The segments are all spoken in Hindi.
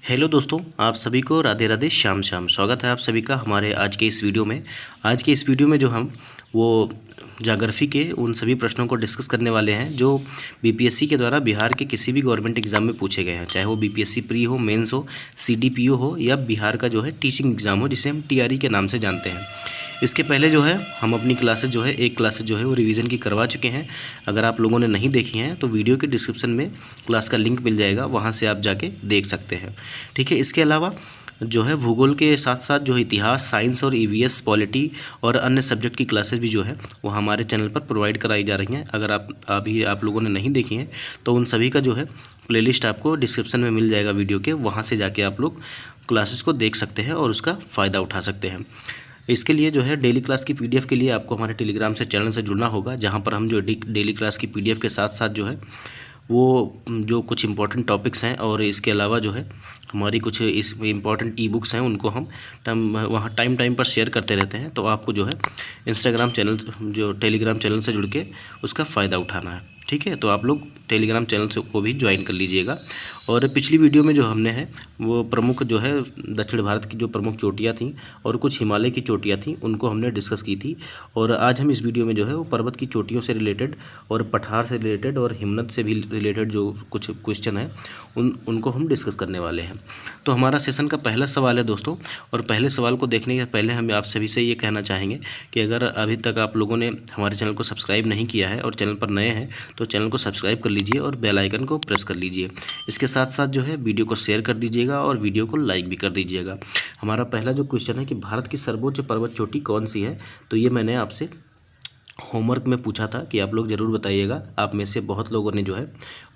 हेलो दोस्तों, आप सभी को राधे राधे श्याम श्याम। स्वागत है आप सभी का हमारे आज के इस वीडियो में। आज के इस वीडियो में जो हम वो ज्योग्राफी के उन सभी प्रश्नों को डिस्कस करने वाले हैं जो बीपीएससी के द्वारा बिहार के किसी भी गवर्नमेंट एग्जाम में पूछे गए हैं, चाहे वो बीपीएससी प्री हो, मेंस हो, सीडीपीओ हो या बिहार का जो है टीचिंग एग्ज़ाम हो, जिसे हम टीआरई के नाम से जानते हैं। इसके पहले जो है हम अपनी क्लासेस जो है एक क्लासेस जो है वो रिवीजन की करवा चुके हैं। अगर आप लोगों ने नहीं देखी हैं तो वीडियो के डिस्क्रिप्शन में क्लास का लिंक मिल जाएगा, वहाँ से आप जाके देख सकते हैं। ठीक है, इसके अलावा जो है भूगोल के साथ साथ जो इतिहास, साइंस और ईवीएस, पॉलिटी और अन्य सब्जेक्ट की क्लासेस भी जो है वो हमारे चैनल पर प्रोवाइड कराई जा रही हैं। अगर आप लोगों ने नहीं देखी हैं तो उन सभी का जो है प्लेलिस्ट आपको डिस्क्रिप्शन में मिल जाएगा वीडियो के, वहाँ से जाके आप लोग क्लासेस को देख सकते हैं और उसका फ़ायदा उठा सकते हैं। इसके लिए जो है डेली क्लास की पीडीएफ के लिए आपको हमारे टेलीग्राम से चैनल से जुड़ना होगा, जहाँ पर हम जो डेली क्लास की पीडीएफ के साथ साथ जो है वो जो कुछ इंपॉर्टेंट टॉपिक्स हैं और इसके अलावा जो है हमारी कुछ इस इंपॉर्टेंट ई बुक्स हैं उनको हम वहाँ टाइम पर शेयर करते रहते हैं। तो आपको जो है इंस्टाग्राम चैनल जो टेलीग्राम चैनल से जुड़ के उसका फ़ायदा उठाना है। ठीक है, तो आप लोग टेलीग्राम चैनल से को भी ज्वाइन कर लीजिएगा। और पिछली वीडियो में जो हमने है वो प्रमुख जो है दक्षिण भारत की जो प्रमुख चोटियाँ थीं और कुछ हिमालय की चोटियाँ थीं उनको हमने डिस्कस की थी। और आज हम इस वीडियो में जो है वो पर्वत की चोटियों से रिलेटेड और पठार से रिलेटेड और हिमनद से भी रिलेटेड जो कुछ क्वेश्चन है उनको हम डिस्कस करने वाले हैं। तो हमारा सेशन का पहला सवाल है दोस्तों, और पहले सवाल को देखने के पहले हम आप सभी से ये कहना चाहेंगे कि अगर अभी तक आप लोगों ने हमारे चैनल को सब्सक्राइब नहीं किया है और चैनल पर नए हैं तो चैनल को सब्सक्राइब कर लीजिए और बेल आइकन को प्रेस कर लीजिए। इसके साथ साथ जो है वीडियो को शेयर कर दीजिएगा और वीडियो को लाइक भी कर दीजिएगा। हमारा पहला जो क्वेश्चन है कि भारत की सर्वोच्च पर्वत चोटी कौन सी है, तो ये मैंने आपसे होमवर्क में पूछा था कि आप लोग ज़रूर बताइएगा। आप में से बहुत लोगों ने जो है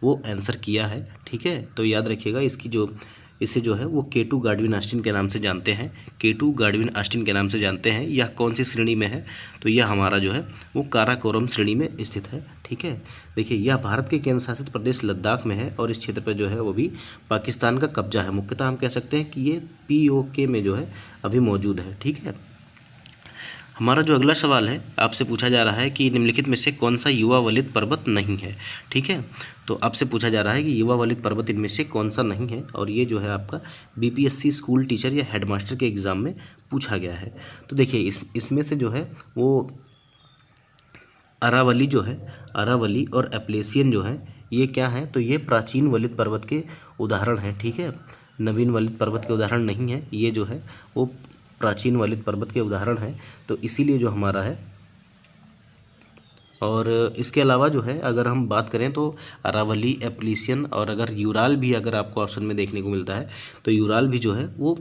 वो आंसर किया है। ठीक है, तो याद रखिएगा इसे जो है वो केटू गाडविन ऑस्टिन के नाम से जानते हैं। केटू गाडविन ऑस्टिन के नाम से जानते हैं। यह कौन सी श्रेणी में है, तो यह हमारा जो है वो काराकोरम श्रेणी में स्थित है। ठीक है, देखिए यह भारत के केंद्र शासित प्रदेश लद्दाख में है और इस क्षेत्र पर जो है वो भी पाकिस्तान का कब्जा है। मुख्यतः हम कह सकते हैं कि ये POK में जो है अभी मौजूद है। ठीक है, हमारा जो अगला सवाल है आपसे पूछा जा रहा है कि निम्नलिखित में से कौन सा युवा वलित पर्वत नहीं है। ठीक है, तो आपसे पूछा जा रहा है कि युवा वलित पर्वत इनमें से कौन सा नहीं है, और ये जो है आपका बीपीएससी स्कूल टीचर या हेडमास्टर के एग्ज़ाम में पूछा गया है। तो देखिए इसमें से जो है वो अरावली जो है, अरावली और एप्लेसियन जो है ये क्या है, तो ये प्राचीन वलित पर्वत के उदाहरण हैं। ठीक है, नवीन वलित पर्वत के उदाहरण नहीं है, ये जो है वो प्राचीन वलित पर्वत के उदाहरण हैं। तो इसीलिए जो हमारा है, और इसके अलावा जो है अगर हम बात करें तो अरावली, एप्लीसियन और अगर यूराल भी अगर आपको ऑप्शन में देखने को मिलता है तो यूराल भी जो है वो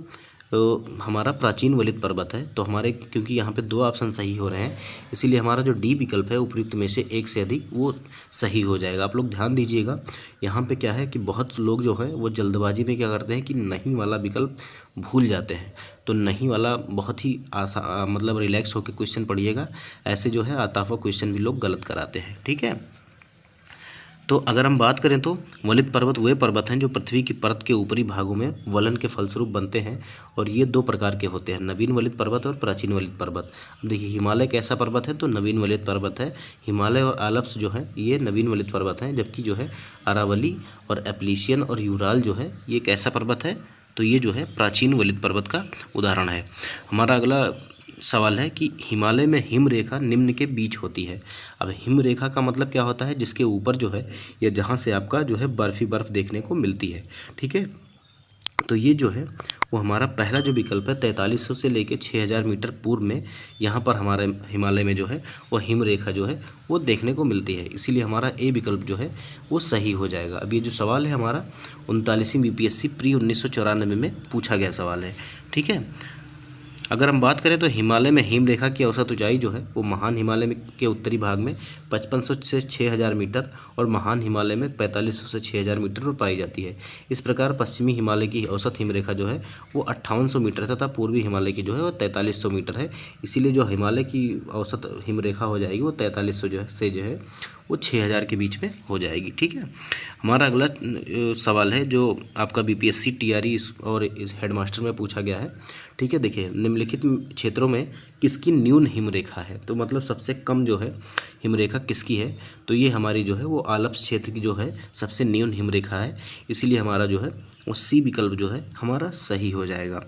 हमारा प्राचीन वलित पर्वत है। तो हमारे क्योंकि यहाँ पे 2 ऑप्शन सही हो रहे हैं, इसीलिए हमारा जो डी विकल्प है उपयुक्त में से एक से अधिक वो सही हो जाएगा। आप लोग ध्यान दीजिएगा, यहाँ पे क्या है कि बहुत लोग जो है वो जल्दबाजी में क्या करते हैं कि नहीं वाला विकल्प भूल जाते हैं। तो नहीं वाला बहुत ही मतलब रिलैक्स होकर क्वेश्चन पढ़िएगा, ऐसे जो है आताफा क्वेश्चन भी लोग गलत कराते हैं। ठीक है, तो अगर हम बात करें तो वलित पर्वत वे पर्वत हैं जो पृथ्वी की परत के ऊपरी भागों में वलन के फलस्वरूप बनते हैं, और ये 2 प्रकार के होते हैं, नवीन वलित पर्वत और प्राचीन वलित पर्वत। अब देखिए हिमालय कैसा पर्वत है, तो नवीन वलित पर्वत है। हिमालय और आल्प्स जो है ये नवीन वलित पर्वत हैं, जबकि जो है अरावली और एप्लीशियन और यूराल जो है ये कैसा पर्वत है, तो ये जो है प्राचीन वलित पर्वत का उदाहरण है। हमारा अगला सवाल है कि हिमालय में हिम रेखा निम्न के बीच होती है। अब हिम रेखा का मतलब क्या होता है, जिसके ऊपर जो है या जहाँ से आपका जो है बर्फ़ ही बर्फ़ देखने को मिलती है। ठीक है, तो ये जो है वो हमारा पहला जो विकल्प है 4300 से लेके 6000 मीटर पूर्व में यहाँ पर हमारे हिमालय में जो है वो हिम रेखा जो है वो देखने को मिलती है, इसीलिए हमारा ए विकल्प जो है वो सही हो जाएगा। अब ये जो सवाल है हमारा 39वीं बीपीएससी प्री 1994 में पूछा गया सवाल है। ठीक है, अगर हम बात करें तो हिमालय में हिम रेखा की औसत ऊंचाई जो है वो महान हिमालय में के उत्तरी भाग में 5500 से 6000 मीटर और महान हिमालय में 4500 से 6000 मीटर पर पाई जाती है। इस प्रकार पश्चिमी हिमालय की औसत हिम रेखा जो है वो 5800 मीटर तथा पूर्वी हिमालय की जो है वो 4300 मीटर है। इसीलिए जो हिमालय की औसत हिम रेखा हो जाएगी वो 4300 जो है वो 6000 के बीच में हो जाएगी। ठीक है, हमारा अगला सवाल है जो आपका बीपीएससी टीआरई और हेडमास्टर में पूछा गया है। ठीक है, देखिए निम्नलिखित क्षेत्रों में किसकी न्यून हिमरेखा है, तो मतलब सबसे कम जो है हिमरेखा किसकी है, तो ये हमारी जो है वो आलप्स क्षेत्र की जो है सबसे न्यून हिमरेखा है, इसीलिए हमारा जो है वो सी विकल्प जो है हमारा सही हो जाएगा।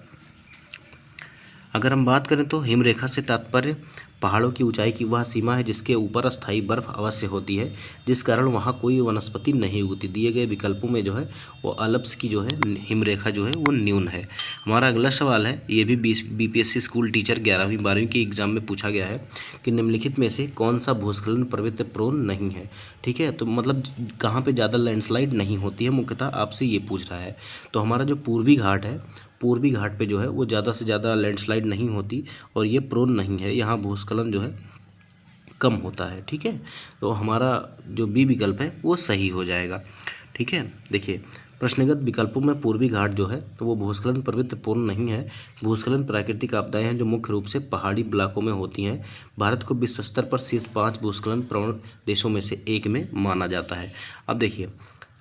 अगर हम बात करें तो हिमरेखा से तात्पर्य पहाड़ों की ऊंचाई की वह सीमा है जिसके ऊपर अस्थायी बर्फ अवश्य होती है, जिस कारण वहाँ कोई वनस्पति नहीं उगती। दिए गए विकल्पों में जो है वो आलप्स की जो है हिमरेखा जो है वो न्यून है। हमारा अगला सवाल है, ये भी बीपीएससी स्कूल टीचर 11वीं 12वीं के एग्जाम में पूछा गया है कि निम्नलिखित में से कौन सा भूस्खलन प्रवृत्ति प्रोन नहीं है। ठीक है, तो मतलब कहाँ पर ज़्यादा लैंडस्लाइड नहीं होती है, मुख्यतः आपसे ये पूछ रहा है। तो हमारा जो पूर्वी घाट है, पूर्वी घाट पे जो है वो ज़्यादा से ज़्यादा लैंडस्लाइड नहीं होती और ये प्रोन नहीं है, यहाँ भूस्खलन जो है कम होता है। ठीक है, तो हमारा जो बी विकल्प है वो सही हो जाएगा। ठीक है, देखिए प्रश्नगत विकल्पों में पूर्वी घाट जो है तो वो भूस्खलन प्रवृत्ति पूर्ण नहीं है। भूस्खलन प्राकृतिक आपदाएं हैं जो मुख्य रूप से पहाड़ी इलाकों में होती हैं। भारत को विश्व स्तर पर शीर्ष 5 भूस्खलन प्रवण देशों में से एक में माना जाता है। अब देखिए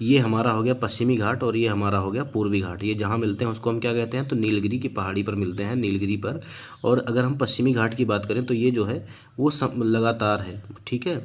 ये हमारा हो गया पश्चिमी घाट और ये हमारा हो गया पूर्वी घाट। ये जहाँ मिलते हैं उसको हम क्या कहते हैं, तो नीलगिरी की पहाड़ी पर मिलते हैं, नीलगिरी पर। और अगर हम पश्चिमी घाट की बात करें तो ये जो है वो लगातार है। ठीक है,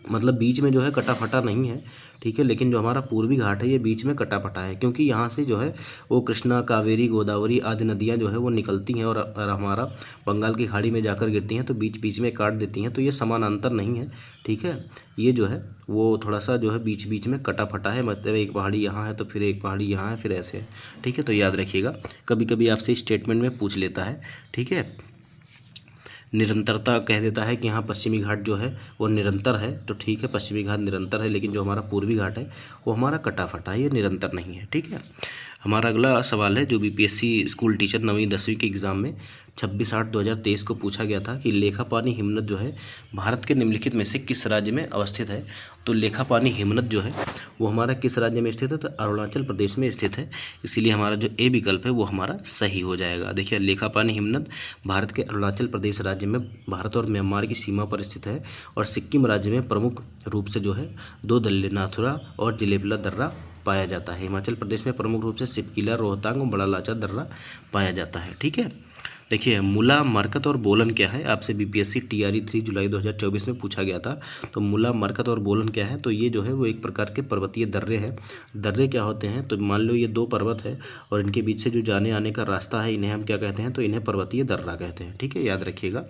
मतलब बीच में जो है कटा फटा नहीं है। ठीक है, लेकिन जो हमारा पूर्वी घाट है ये बीच में कटा फटा है, क्योंकि यहाँ से जो है वो कृष्णा, कावेरी, गोदावरी आदि नदियाँ जो है वो निकलती हैं और हमारा बंगाल की खाड़ी में जाकर गिरती हैं, तो बीच बीच में काट देती हैं, तो ये समानांतर नहीं है। ठीक है, ये जो है वो थोड़ा सा जो है बीच बीच में कटा फटा है, मतलब एक पहाड़ी यहाँ है तो फिर एक पहाड़ी यहाँ है, फिर ऐसे है। ठीक है, तो याद रखिएगा, कभी कभी आपसे स्टेटमेंट में पूछ लेता है। ठीक है, निरंतरता कह देता है कि यहाँ पश्चिमी घाट जो है वो निरंतर है, तो ठीक है पश्चिमी घाट निरंतर है, लेकिन जो हमारा पूर्वी घाट है वो हमारा कटा फटा है, ये निरंतर नहीं है। ठीक है, हमारा अगला सवाल है जो बीपीएससी स्कूल टीचर 9वीं 10वीं के एग्ज़ाम में 26/8/2023 को पूछा गया था कि लेखापानी हिमनद जो है भारत के निम्नलिखित में से किस राज्य में अवस्थित है। तो लेखापानी हिमनद जो है वो हमारा किस राज्य में स्थित है, तो अरुणाचल प्रदेश में स्थित है, इसीलिए हमारा जो ए विकल्प है वो हमारा सही हो जाएगा। देखिए लेखापानी हिमनद भारत के अरुणाचल प्रदेश राज्य में भारत और म्यांमार की सीमा पर स्थित है और सिक्किम राज्य में प्रमुख रूप से जो है 2 दल्ले नाथुला और जिलेबिला दर्रा पाया जाता है। हिमाचल प्रदेश में प्रमुख रूप से सिपकिला, रोहतांग और बड़ा लाचा दर्रा पाया जाता है। ठीक है, देखिए मूला, मरकत और बोलन क्या है, आपसे बीपीएससी टीआरई 3 जुलाई 2024 में पूछा गया था। तो मूला, मरकत और बोलन क्या है, तो ये जो है वो एक प्रकार के पर्वतीय दर्रे हैं। दर्रे क्या होते हैं, तो मान लो ये 2 पर्वत है और इनके बीच से जो जाने आने का रास्ता है इन्हें हम क्या कहते हैं, तो इन्हें पर्वतीय दर्रा कहते हैं। ठीक है, याद रखिएगा,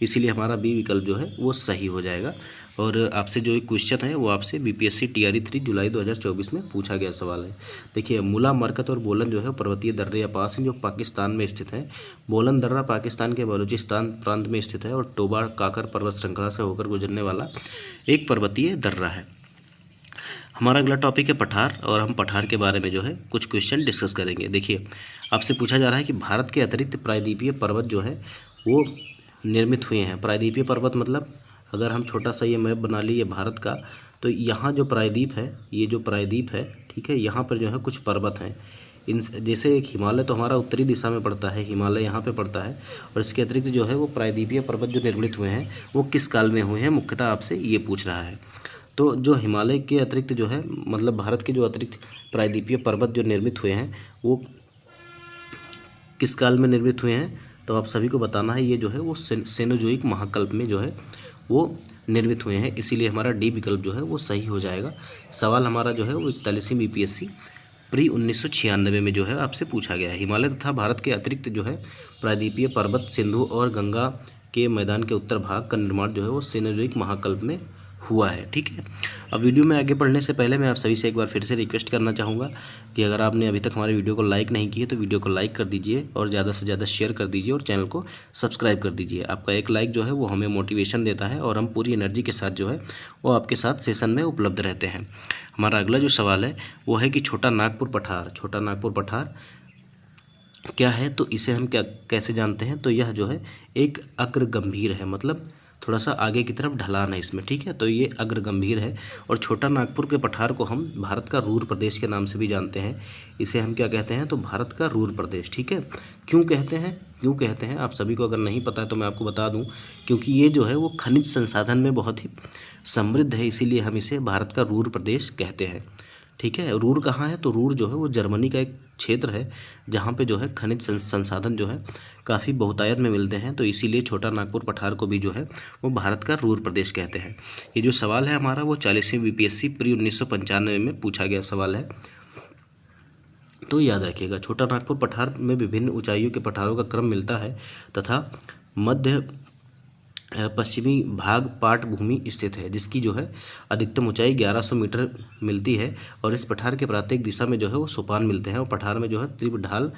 इसीलिए हमारा बी विकल्प जो है वो सही हो जाएगा। और आपसे जो एक क्वेश्चन है वो आपसे बीपीएससी टीआरई 3 जुलाई 2024 में पूछा गया सवाल है। देखिए मूला, मरकत और बोलन जो है पर्वतीय दर्रे या पास हैं जो पाकिस्तान में स्थित हैं। बोलन दर्रा पाकिस्तान के बलूचिस्तान प्रांत में स्थित है और टोबा काकर पर्वत श्रृंखला से होकर गुजरने वाला एक पर्वतीय दर्रा है। हमारा अगला टॉपिक है पठार, और हम पठार के बारे में जो है कुछ क्वेश्चन डिस्कस करेंगे। देखिए आपसे पूछा जा रहा है कि भारत के अतिरिक्त प्रायद्वीपीय पर्वत जो है वो निर्मित हुए हैं। प्रायद्वीपीय पर्वत मतलब अगर हम छोटा सा ये मैप बना लिए भारत का, तो यहाँ जो प्रायद्वीप है, ये जो प्रायद्वीप है, ठीक है, यहाँ पर जो है कुछ पर्वत हैं। इन जैसे एक हिमालय तो हमारा उत्तरी दिशा में पड़ता है, हिमालय यहाँ पे पड़ता है, और इसके अतिरिक्त जो है वो प्रायद्वीपीय पर्वत जो निर्मित हुए हैं वो किस काल में हुए हैं, मुख्यतः आपसे ये पूछ रहा है। तो जो हिमालय के अतिरिक्त जो है, मतलब भारत के जो अतिरिक्त प्रायद्वीपीय पर्वत जो निर्मित हुए हैं वो किस काल में निर्मित हुए हैं, तो आप सभी को बताना है। ये जो है वो सेनोजोइक महाकल्प में जो है वो निर्मित हुए हैं, इसीलिए हमारा डी विकल्प जो है वो सही हो जाएगा। सवाल हमारा जो है वो 41वीं बीपीएससी प्री 1996 में जो है आपसे पूछा गया है। हिमालय तथा भारत के अतिरिक्त जो है प्रायद्वीपीय पर्वत सिंधु और गंगा के मैदान के उत्तर भाग का निर्माण जो है वो सेनोजोइक महाकल्प में हुआ है। ठीक है, अब वीडियो में आगे बढ़ने से पहले मैं आप सभी से एक बार फिर से रिक्वेस्ट करना चाहूँगा कि अगर आपने अभी तक हमारे वीडियो को लाइक नहीं किया तो वीडियो को लाइक कर दीजिए और ज़्यादा से ज़्यादा शेयर कर दीजिए और चैनल को सब्सक्राइब कर दीजिए। आपका एक लाइक जो है वो हमें मोटिवेशन देता है और हम पूरी एनर्जी के साथ जो है वो आपके साथ सेशन में उपलब्ध रहते हैं। हमारा अगला जो सवाल है वो है कि छोटा नागपुर पठार, छोटा नागपुर पठार क्या है, तो इसे हम क्या कैसे जानते हैं, तो यह जो है एक अग्र गंभीर है, मतलब थोड़ा सा आगे की तरफ ढलान है इसमें, ठीक है। तो ये अग्र गंभीर है। और छोटा नागपुर के पठार को हम भारत का रूर प्रदेश के नाम से भी जानते हैं। इसे हम क्या कहते हैं, तो भारत का रूर प्रदेश, ठीक है। क्यों कहते हैं, क्यों कहते हैं, आप सभी को अगर नहीं पता है तो मैं आपको बता दूं, क्योंकि ये जो है वो खनिज संसाधन में बहुत ही समृद्ध है, इसीलिए हम इसे भारत का रूर प्रदेश कहते हैं, ठीक है। रूर कहाँ है, तो रूर जो है वो जर्मनी का एक क्षेत्र है जहाँ पे जो है खनिज संसाधन जो है काफ़ी बहुतायत में मिलते हैं, तो इसीलिए छोटा नागपुर पठार को भी जो है वो भारत का रूर प्रदेश कहते हैं। ये जो सवाल है हमारा वो 40वीं बीपीएससी प्री 1995 में पूछा गया सवाल है, तो याद रखिएगा। छोटा नागपुर पठार में विभिन्न ऊंचाइयों के पठारों का क्रम मिलता है तथा मध्य पश्चिमी भाग पाट भूमि स्थित है, जिसकी जो है अधिकतम ऊंचाई 1100 मीटर मिलती है। और इस पठार के प्रत्येक दिशा में जो है वो सोपान मिलते हैं और पठार में जो है तीव्र ढाल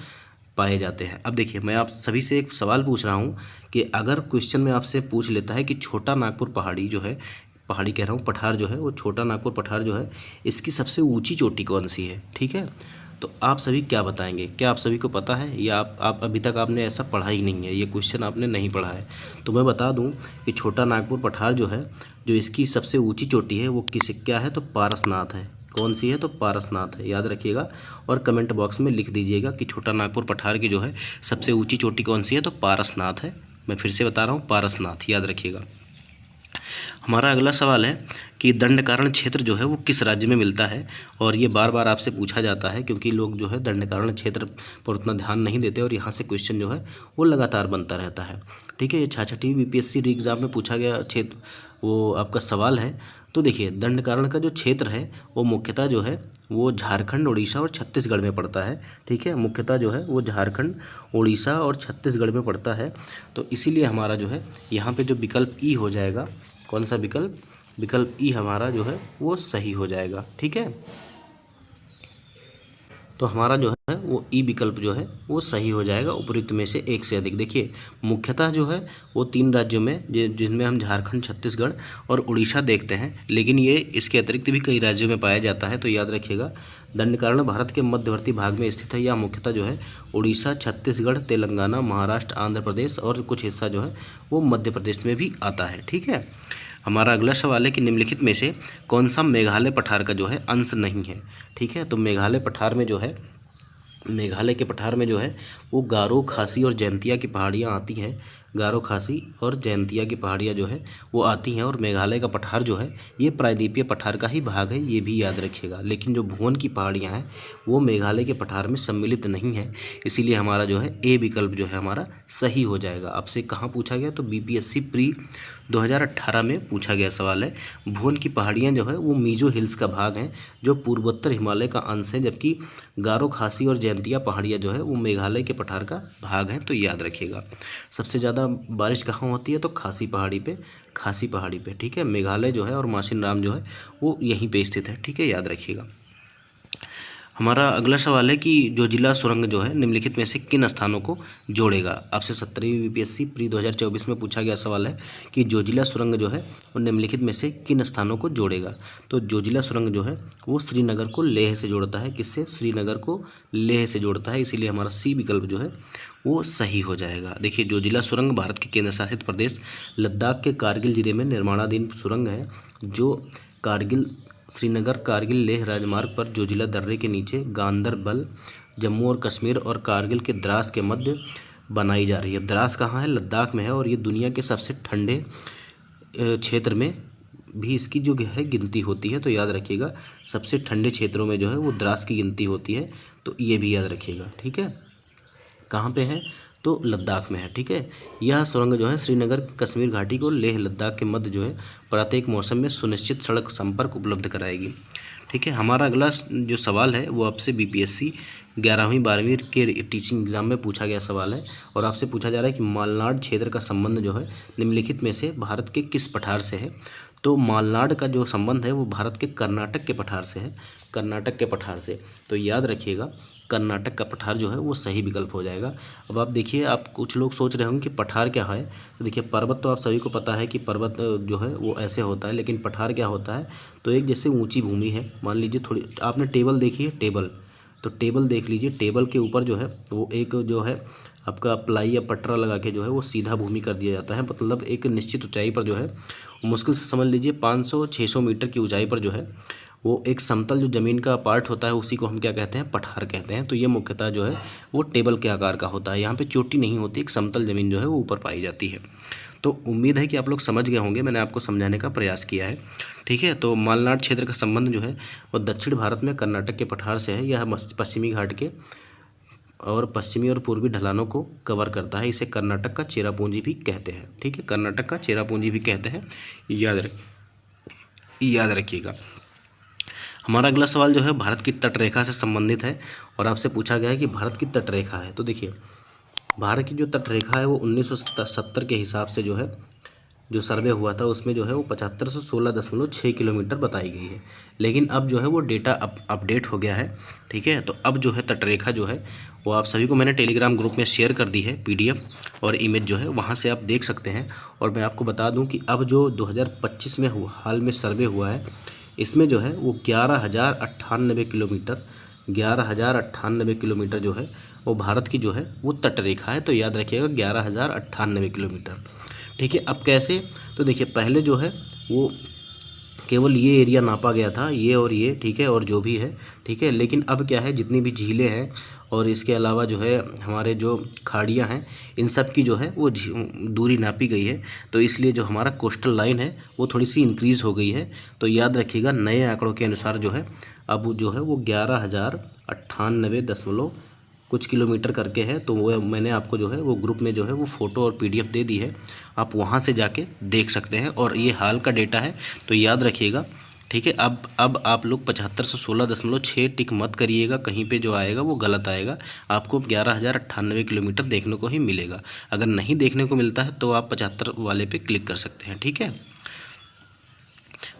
पाए जाते हैं। अब देखिए, मैं आप सभी से एक सवाल पूछ रहा हूँ कि अगर क्वेश्चन में आपसे पूछ लेता है कि छोटा नागपुर पहाड़ी जो है, पहाड़ी कह रहा हूँ, पठार जो है वो छोटा नागपुर पठार जो है इसकी सबसे ऊँची चोटी कौन सी है, ठीक है। तो आप सभी क्या बताएंगे, क्या आप सभी को पता है या आप अभी तक आपने ऐसा पढ़ा ही नहीं है, ये क्वेश्चन आपने नहीं पढ़ा है। तो मैं बता दूं कि छोटा नागपुर पठार जो है, जो इसकी सबसे ऊंची चोटी है वो क्या है, तो पारसनाथ है। कौन सी है, तो पारसनाथ है, याद रखिएगा। और कमेंट बॉक्स में लिख दीजिएगा कि छोटा नागपुर पठार की जो है सबसे ऊँची चोटी कौन सी है, तो पारसनाथ है। मैं फिर से बता रहा हूँ, पारसनाथ, याद रखिएगा। हमारा अगला सवाल है कि दंडकारण्य क्षेत्र जो है वो किस राज्य में मिलता है, और ये बार बार आपसे पूछा जाता है क्योंकि लोग जो है दंडकारण्य क्षेत्र पर उतना ध्यान नहीं देते और यहाँ से क्वेश्चन जो है वो लगातार बनता रहता है, ठीक है। ये 66वीं बीपीएससी री एग्ज़ाम में पूछा गया क्षेत्र वो आपका सवाल है। तो देखिए, दंडकारण्य का जो क्षेत्र है वो मुख्यतः जो है वो झारखंड, उड़ीसा और छत्तीसगढ़ में पड़ता है, ठीक है। मुख्यतः जो है वो झारखंड, उड़ीसा और छत्तीसगढ़ में पड़ता है। तो इसीलिए हमारा जो है यहाँ पे जो विकल्प ई हो जाएगा, कौन सा विकल्प, विकल्प ई हमारा जो है वो सही हो जाएगा, ठीक है। तो हमारा जो है वो ई विकल्प जो है वो सही हो जाएगा उपयुक्त में से एक से अधिक। देखिए, मुख्यतः जो है वो 3 राज्यों में जिनमें हम झारखंड, छत्तीसगढ़ और उड़ीसा देखते हैं, लेकिन ये इसके अतिरिक्त भी कई राज्यों में पाया जाता है। तो याद रखिएगा, दंडकारण्य भारत के मध्यवर्ती भाग में स्थित है। यह मुख्यतः जो है उड़ीसा, छत्तीसगढ़, तेलंगाना, महाराष्ट्र, आंध्र प्रदेश और कुछ हिस्सा जो है वो मध्य प्रदेश में भी आता है, ठीक है। हमारा अगला सवाल है कि निम्नलिखित में से कौन सा मेघालय पठार का जो है अंश नहीं है, ठीक है। तो मेघालय पठार में जो है, मेघालय के पठार में जो है वो गारो, खासी और जयंतिया की पहाड़ियाँ आती हैं। गारो, खासी और जयंतिया की पहाड़ियाँ जो है वो आती हैं। और मेघालय का पठार जो है ये प्रायद्वीपीय पठार का ही भाग है, ये भी याद रखिएगा। लेकिन जो भुवन की पहाड़ियाँ हैं वो मेघालय के पठार में सम्मिलित नहीं है, इसीलिए हमारा जो है ए विकल्प जो है हमारा सही हो जाएगा। आपसे कहाँ पूछा गया, तो बीपीएससी प्री 2018 में पूछा गया सवाल है। भुवन की पहाड़ियाँ जो है वो मीजो हिल्स का भाग हैं जो पूर्वोत्तर हिमालय का अंश है, जबकि गारो, खासी और जयंतिया पहाड़ियाँ जो है वो मेघालय के पठार का भाग हैं, तो याद रखिएगा। सबसे ज़्यादा बारिश कहाँ होती है, तो खासी पहाड़ी पे, खासी पहाड़ी पे, ठीक है। मेघालय जो है और मासिन राम जो है वो यहीं पे स्थित है, ठीक है, याद रखिएगा। हमारा अगला सवाल है कि जोजिला सुरंग जो है निम्नलिखित में से किन स्थानों को जोड़ेगा। आपसे 17वीं बीपीएससी प्री 2024 में पूछा गया सवाल है कि जोजिला सुरंग जो है वो निम्नलिखित में से किन स्थानों को जोड़ेगा। तो जोजिला सुरंग जो है वो श्रीनगर को लेह से जोड़ता है। किससे, श्रीनगर को लेह से जोड़ता है, इसीलिए हमारा सी विकल्प जो है वो सही हो जाएगा। देखिए, जोजिला सुरंग भारत के केंद्र शासित प्रदेश लद्दाख के कारगिल जिले में निर्माणाधीन सुरंग है, जो कारगिल, श्रीनगर कारगिल लेह राजमार्ग पर जोजिला दर्रे के नीचे गांदरबल, जम्मू और कश्मीर और कारगिल के द्रास के मध्य बनाई जा रही है। द्रास कहाँ है, लद्दाख में है, और ये दुनिया के सबसे ठंडे क्षेत्र में भी इसकी जो है गिनती होती है। तो याद रखिएगा, सबसे ठंडे क्षेत्रों में जो है वो द्रास की गिनती होती है, तो ये भी याद रखिएगा, ठीक है। कहाँ पे है, तो लद्दाख में है, ठीक है। यह सुरंग जो है श्रीनगर कश्मीर घाटी को लेह लद्दाख के मध्य जो है प्रत्येक मौसम में सुनिश्चित सड़क संपर्क उपलब्ध कराएगी, ठीक है। हमारा अगला जो सवाल है वो आपसे बीपीएससी 11वीं 12वीं के टीचिंग एग्जाम में पूछा गया सवाल है, और आपसे पूछा जा रहा है कि मालनाड क्षेत्र का संबंध जो है निम्नलिखित में से भारत के किस पठार से है। तो मालनाड का जो संबंध है वो भारत के कर्नाटक के पठार से है, कर्नाटक के पठार से। तो याद रखिएगा, कर्नाटक का पठार जो है वो सही विकल्प हो जाएगा। अब आप देखिए, आप कुछ लोग सोच रहे होंगे कि पठार क्या है। तो देखिए, पर्वत तो आप सभी को पता है कि पर्वत जो है वो ऐसे होता है, लेकिन पठार क्या होता है, तो एक जैसे ऊंची भूमि है, मान लीजिए थोड़ी, आपने टेबल देखी है, टेबल, तो टेबल देख लीजिए, टेबल के ऊपर जो है वो एक जो है आपका प्लाई या पटरा लगा के जो है वो सीधा भूमि कर दिया जाता है। मतलब एक निश्चित ऊंचाई पर जो है, मुश्किल से समझ लीजिए 500-600 मीटर की ऊंचाई पर जो है वो एक समतल जो ज़मीन का पार्ट होता है उसी को हम क्या कहते हैं, पठार कहते हैं। तो ये मुख्यतः जो है वो टेबल के आकार का होता है। यहाँ पे चोटी नहीं होती, एक समतल ज़मीन जो है वो ऊपर पाई जाती है। तो उम्मीद है कि आप लोग समझ गए होंगे, मैंने आपको समझाने का प्रयास किया है। ठीक है, तो मालनाड क्षेत्र का संबंध जो है वो दक्षिण भारत में कर्नाटक के पठार से है। यह पश्चिमी घाट के और पश्चिमी और पूर्वी ढलानों को कवर करता है। इसे कर्नाटक का चेरापूंजी भी कहते हैं। ठीक है, कर्नाटक का चेरापूंजी भी कहते हैं, याद रखिएगा। हमारा अगला सवाल जो है भारत की तटरेखा से संबंधित है और आपसे पूछा गया है कि भारत की तटरेखा है। तो देखिए, भारत की जो तटरेखा है वो 1970 के हिसाब से जो है जो सर्वे हुआ था उसमें जो है वो 7516.6 किलोमीटर बताई गई है। लेकिन अब जो है वो डेटा अपडेट हो गया है। ठीक है, तो अब जो है तटरेखा जो है वो आप सभी को मैंने टेलीग्राम ग्रुप में शेयर कर दी है, PDF और इमेज जो है वहाँ से आप देख सकते हैं। और मैं आपको बता दूं कि अब जो 2025 में हाल में सर्वे हुआ है इसमें जो है वो 11,098 किलोमीटर 11,098 किलोमीटर जो है वो भारत की जो है वो तटरेखा है। तो याद रखिएगा 11,098 किलोमीटर। ठीक है, अब कैसे, तो देखिए पहले जो है वो केवल ये एरिया नापा गया था, ये और ये, ठीक है, और जो भी है, ठीक है। लेकिन अब क्या है, जितनी भी झीलें हैं और इसके अलावा जो है हमारे जो खाड़ियाँ हैं इन सब की जो है वो दूरी नापी गई है। तो इसलिए जो हमारा कोस्टल लाइन है वो थोड़ी सी इंक्रीज़ हो गई है। तो याद रखिएगा नए आंकड़ों के अनुसार जो है अब जो है वो 11,098 कुछ किलोमीटर करके है। तो वो मैंने आपको जो है वो ग्रुप में जो है वो फ़ोटो और PDF दे दी है, आप वहाँ से जाके देख सकते हैं। और ये हाल का डेटा है, तो याद रखिएगा। ठीक है, अब आप लोग 7516.6 टिक मत करिएगा, कहीं पे जो आएगा वो गलत आएगा। आपको 11,098 किलोमीटर देखने को ही मिलेगा। अगर नहीं देखने को मिलता है तो आप 75 वाले पे क्लिक कर सकते हैं। ठीक है,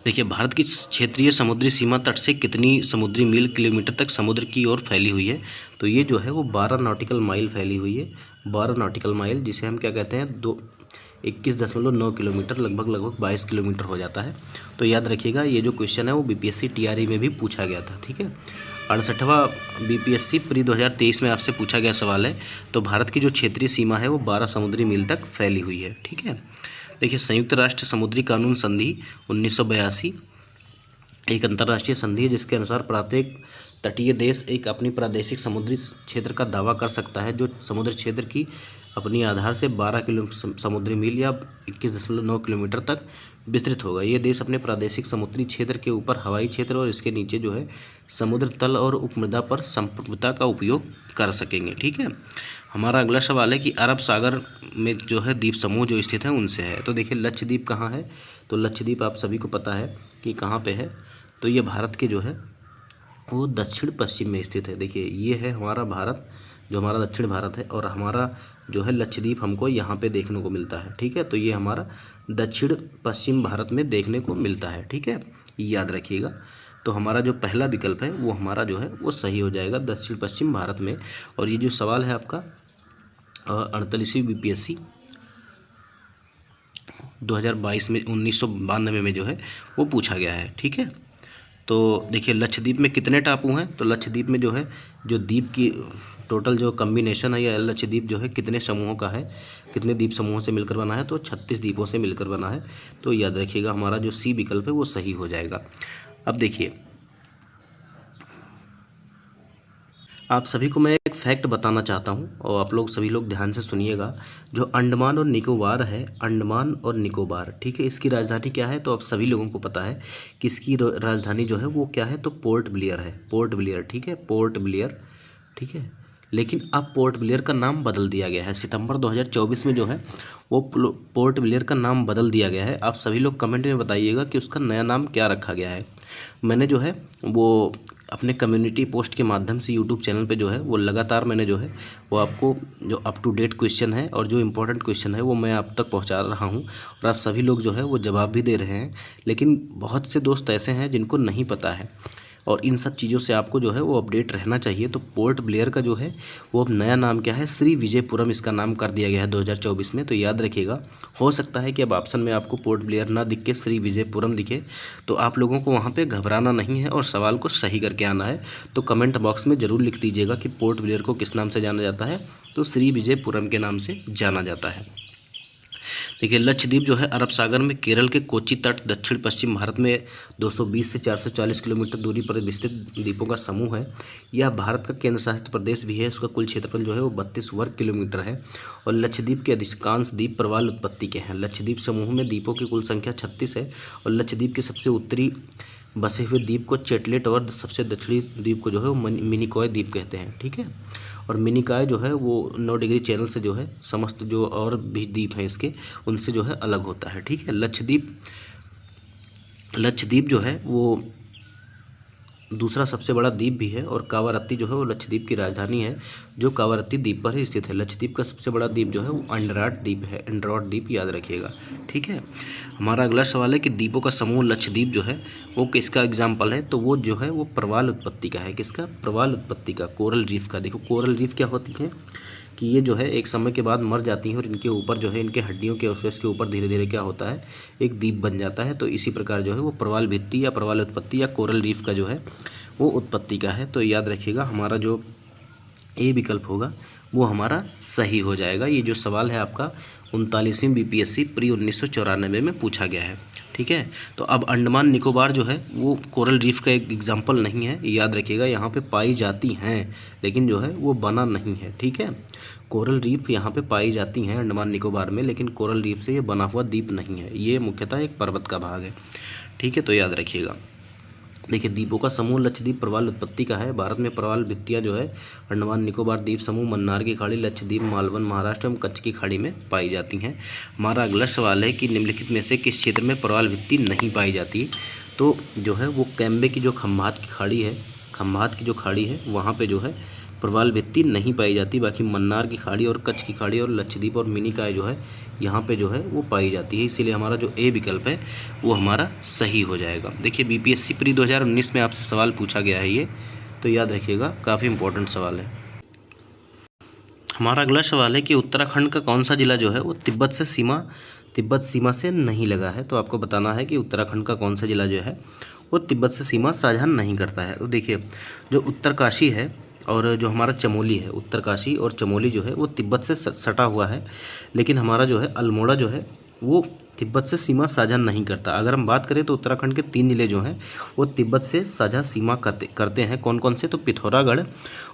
देखिए भारत की क्षेत्रीय समुद्री सीमा तट से कितनी समुद्री मील किलोमीटर तक समुद्र की ओर फैली हुई है। तो ये जो है वो 12 नॉटिकल माइल फैली हुई है। 12 नॉटिकल माइल, जिसे हम क्या कहते हैं 21.9 किलोमीटर, लगभग 22 किलोमीटर हो जाता है। तो याद रखिएगा ये जो क्वेश्चन है वो BPSC TRE में भी पूछा गया था। ठीक है, 68वां BPSC प्री 2023 में आपसे पूछा गया सवाल है। तो भारत की जो क्षेत्रीय सीमा है वो 12 समुद्री मील तक फैली हुई है। ठीक है, देखिए संयुक्त राष्ट्र समुद्री कानून संधि 1982 एक अंतर्राष्ट्रीय संधि है जिसके अनुसार प्रत्येक तटीय देश एक अपनी प्रादेशिक समुद्री क्षेत्र का दावा कर सकता है जो समुद्र क्षेत्र की अपनी आधार से 12 समुद्री मील या 21.9 किलोमीटर तक विस्तृत होगा। ये देश अपने प्रादेशिक समुद्री क्षेत्र के ऊपर हवाई क्षेत्र और इसके नीचे जो है समुद्र तल और उपमृदा पर संप्रभुता का उपयोग कर सकेंगे। ठीक है, हमारा अगला सवाल है कि अरब सागर में जो है द्वीप समूह जो स्थित है उनसे है। तो देखिए लक्षद्वीप कहाँ है, तो लक्षद्वीप आप सभी को पता है कि कहाँ पे है। तो ये भारत के जो है वो दक्षिण पश्चिम में स्थित है। देखिए ये है हमारा भारत, जो हमारा दक्षिण भारत है, और हमारा जो है लक्षद्वीप हमको यहाँ पे देखने को मिलता है। ठीक है, तो ये हमारा दक्षिण पश्चिम भारत में देखने को मिलता है। ठीक है, याद रखिएगा। तो हमारा जो पहला विकल्प है वो हमारा जो है वो सही हो जाएगा, दक्षिण पश्चिम भारत में। और ये जो सवाल है आपका 48वीं BPSC 2022 में 1992 में जो है वो पूछा गया है। ठीक है, तो देखिए लक्षद्वीप में कितने टापू हैं, तो लक्षद्वीप में जो है जो द्वीप की टोटल जो कम्बिनेशन है या लक्षद्वीप जो है कितने समूहों का है, कितने द्वीप समूहों से मिलकर बना है, तो 36 द्वीपों से मिलकर बना है। तो याद रखिएगा हमारा जो C विकल्प है वो सही हो जाएगा। अब देखिए आप सभी को मैं एक फैक्ट बताना चाहता हूं और आप लोग सभी लोग ध्यान से सुनिएगा। जो अंडमान और निकोबार है, अंडमान और निकोबार, ठीक है, इसकी राजधानी क्या है, तो आप सभी लोगों को पता है कि इसकी राजधानी जो है वो क्या है, तो पोर्ट ब्लेयर है, पोर्ट ब्लेयर। ठीक है, पोर्ट ब्लेयर। ठीक है, लेकिन अब पोर्ट ब्लेयर का नाम बदल दिया गया है। सितंबर 2024 में जो है वो पोर्ट ब्लेयर का नाम बदल दिया गया है। आप सभी लोग कमेंट में बताइएगा कि उसका नया नाम क्या रखा गया है। मैंने जो है वो अपने कम्युनिटी पोस्ट के माध्यम से यूट्यूब चैनल पे जो है वो लगातार मैंने जो है वो आपको जो अप टू डेट क्वेश्चन है और जो इम्पोर्टेंट क्वेश्चन है वो मैं आप तक पहुंचा रहा हूं और आप सभी लोग जो है वो जवाब भी दे रहे हैं। लेकिन बहुत से दोस्त ऐसे हैं जिनको नहीं पता है, और इन सब चीज़ों से आपको जो है वो अपडेट रहना चाहिए। तो पोर्ट ब्लेयर का जो है वो अब नया नाम क्या है, श्री विजयपुरम इसका नाम कर दिया गया है 2024 में। तो याद रखिएगा, हो सकता है कि अब ऑप्शन में आपको पोर्ट ब्लेयर ना दिख के श्री विजयपुरम दिखे, तो आप लोगों को वहाँ पे घबराना नहीं है और सवाल को सही करके आना है। तो कमेंट बॉक्स में ज़रूर लिख दीजिएगा कि पोर्ट ब्लेयर को किस नाम से जाना जाता है, तो श्री विजयपुरम के नाम से जाना जाता है। देखिए, लक्षद्वीप जो है अरब सागर में केरल के कोची तट दक्षिण पश्चिम भारत में 220 से 440 किलोमीटर दूरी पर विस्तृत द्वीपों का समूह है। यह भारत का केंद्र शासित प्रदेश भी है। इसका कुल क्षेत्रफल जो है वो 32 वर्ग किलोमीटर है और लक्षद्वीप के अधिकांश द्वीप प्रवाल उत्पत्ति के हैं। लक्षद्वीप समूह में द्वीपों की कुल संख्या 36 है और लक्षद्वीप के सबसे उत्तरी बसे हुए द्वीप को चेटलेट और सबसे दक्षिणी द्वीप को जो है वो मिनिकॉय द्वीप कहते हैं। ठीक है, और मिनिकॉय जो है वो 9 डिग्री चैनल से जो है समस्त जो और भी द्वीप हैं इसके उनसे जो है अलग होता है। ठीक है, लक्षद्वीप जो है वो दूसरा सबसे बड़ा द्वीप भी है और कावारत्ती जो है वो लक्षद्वीप की राजधानी है, जो कावारत्ती द्वीप पर ही स्थित है। लक्षद्वीप का सबसे बड़ा द्वीप जो है वो अंडराट द्वीप है, अंडरॉट द्वीप याद रखिएगा। ठीक है, हमारा अगला सवाल है कि द्वीपों का समूह लक्षद्वीप जो है वो किसका एग्जाम्पल है, तो वो जो है वो प्रवाल उत्पत्ति का है। किसका? प्रवाल उत्पत्ति का, कोरल रीफ का। देखो, कोरल रीफ क्या होती है कि ये जो है एक समय के बाद मर जाती हैं और इनके ऊपर जो है इनके हड्डियों के अवशेष के ऊपर धीरे धीरे क्या होता है, एक द्वीप बन जाता है। तो इसी प्रकार जो है वो प्रवाल भित्ति या प्रवाल उत्पत्ति या कोरल रीफ का जो है वो उत्पत्ति का है। तो याद रखिएगा, हमारा जो ए विकल्प होगा वो हमारा सही हो जाएगा। ये जो सवाल है आपका 39वीं बीपीएससी प्री 1994 में पूछा गया है। ठीक है, तो अब अंडमान निकोबार जो है वो कोरल रीफ का एक एग्जाम्पल नहीं है, याद रखिएगा। यहाँ पे पाई जाती हैं लेकिन जो है वो बना नहीं है। ठीक है, कोरल रीफ यहाँ पे पाई जाती हैं अंडमान निकोबार में, लेकिन कोरल रीफ से ये बना हुआ द्वीप नहीं है, ये मुख्यतः एक पर्वत का भाग है। ठीक है, तो याद रखिएगा। देखिए, द्वीपों का समूह लक्षद्वीप प्रवाल उत्पत्ति का है। भारत में प्रवाल भित्तियाँ जो है अंडमान निकोबार द्वीप समूह, मन्नार की खाड़ी, लक्षद्वीप, मालवन, महाराष्ट्र एवं कच्छ की खाड़ी में पाई जाती हैं। हमारा अगला सवाल है कि निम्नलिखित में से किस क्षेत्र में प्रवाल भित्ति नहीं पाई जाती, तो जो है वो कैम्बे की जो खंभात की खाड़ी है, खंभात की जो खाड़ी है वहाँ पर जो है प्रवाल भित्ति नहीं पाई जाती। बाकी मन्नार की खाड़ी और कच्छ की खाड़ी और लक्षद्वीप और मिनिकॉय जो है यहाँ पे जो है वो पाई जाती है। इसीलिए हमारा जो ए विकल्प है वो हमारा सही हो जाएगा। देखिए, बीपीएससी प्री 2019 में आपसे सवाल पूछा गया है ये, तो याद रखिएगा, काफ़ी इंपॉर्टेंट सवाल है। हमारा अगला सवाल है कि उत्तराखंड का कौन सा जिला जो है वो तिब्बत सीमा से नहीं लगा है। तो आपको बताना है कि उत्तराखंड का कौन सा जिला जो है वो तिब्बत से सीमा साझा नहीं करता है। तो देखिए, जो उत्तरकाशी है और जो हमारा चमोली है, उत्तरकाशी और चमोली जो है वो तिब्बत से सटा हुआ है, लेकिन हमारा जो है अल्मोड़ा जो है वो तिब्बत से सीमा साझा नहीं करता। अगर हम बात करें तो उत्तराखंड के 3 जिले जो हैं वो तिब्बत से साझा सीमा करते हैं। कौन कौन से? तो पिथौरागढ़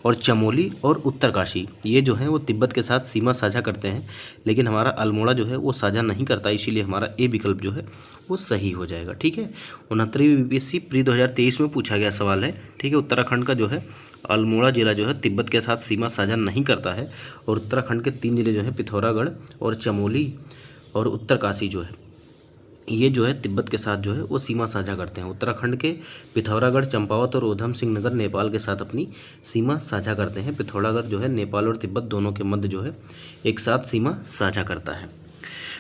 और चमोली और उत्तरकाशी, ये जो हैं वो तिब्बत के साथ सीमा साझा करते हैं, लेकिन हमारा अल्मोड़ा जो है वो साझा नहीं करता। इसीलिए हमारा ए विकल्प जो है वो सही हो जाएगा। ठीक है, 69वीं बीपीएससी प्री 2023 में पूछा गया सवाल है। ठीक है, उत्तराखंड का जो है अल्मोड़ा जिला जो है तिब्बत के साथ सीमा साझा नहीं करता है और उत्तराखंड के 3 जिले जो है पिथौरागढ़ और चमोली और उत्तरकाशी जो है ये जो है तिब्बत के साथ जो है वो सीमा साझा करते हैं। उत्तराखंड के पिथौरागढ़, चंपावत और उधम सिंह नगर नेपाल के साथ अपनी सीमा साझा करते हैं। पिथौरागढ़ जो है नेपाल और तिब्बत दोनों के मध्य जो है एक साथ सीमा साझा करता है।